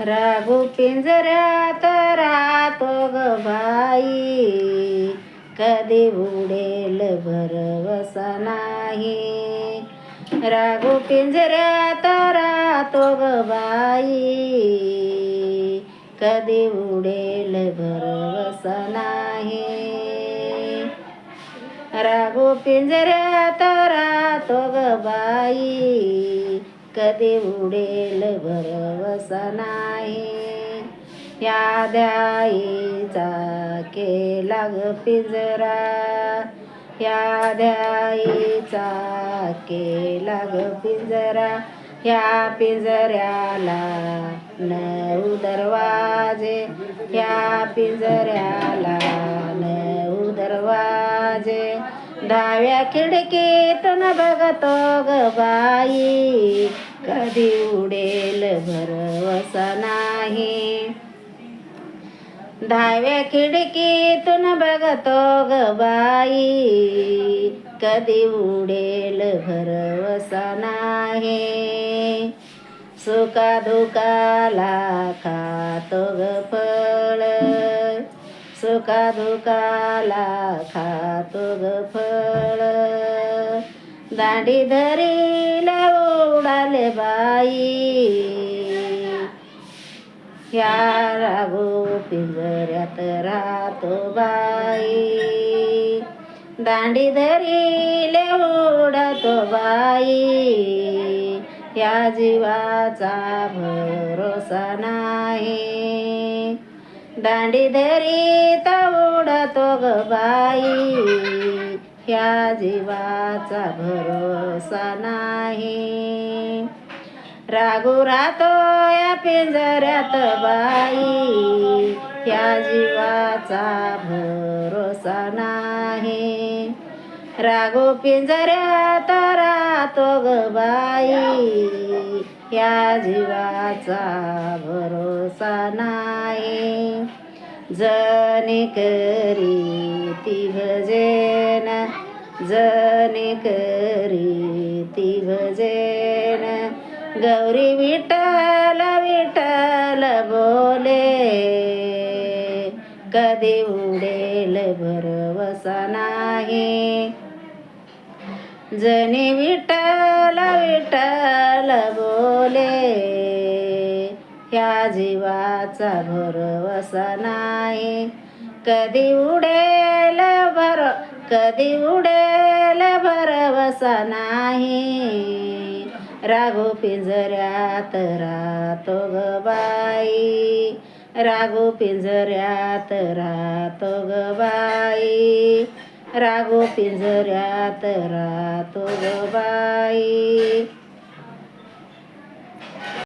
राघू पिंजऱ्यात राहतो ग बाई, कधी उडेल भरवसा नाही. राघू पिंजऱ्यात राहतो ग बाई, कधी उडेल भरवसा नाही. राघू पिंजऱ्यात राहतो ग बाई, कधी उडेल भरवसा नाही. या द्याईचा केला ग पिंजरा, या द्याईचा केला ग पिंजरा. या पिंजऱ्याला 9 दरवाजे, या पिंजऱ्याला 9 दरवाजे. 10व्या खिडकीतून बघतो ग बाई, कधी उडेल भरवसा नाही. 10व्या खिडकीतून बघतो ग बाई, कधी उडेल भरवसा नाही. सुखादुखाला खातो ग फळ, सुखादुखाला खातो ग फळ. दांडी धरीला उडाले बाई, या राघू पिंजऱ्यात राहतो बाई. दांडी धरीले उडतो बाई, या जीवाचा भरोसा नाही. दांडी धरीत उडतो ग बाई, या जीवाचा भरोसा नाही. राघू राहतो या पिंजऱ्यात बाई, या जीवाचा भरोसा नाही. राघू पिंजऱ्यात राहतो ग बाई, या जीवाचा भरोसा नाही. जनी करी ती भजन, जनी करी ती भजन. गौरी विठ्ठल विठ्ठल बोले, कधी उडेल भरवसा नाही. जनी विठ्ठल विठ्ठल बोले, ह्या जीवाचा भरवसा नाही. कधी उडेल कधी उडेल भरवसा नाही. राघू पिंजऱ्यात राहतो ग बाई, राघू पिंजऱ्यात राहतो ग बाई. राघू पिंजऱ्यात राहतो ग बाई.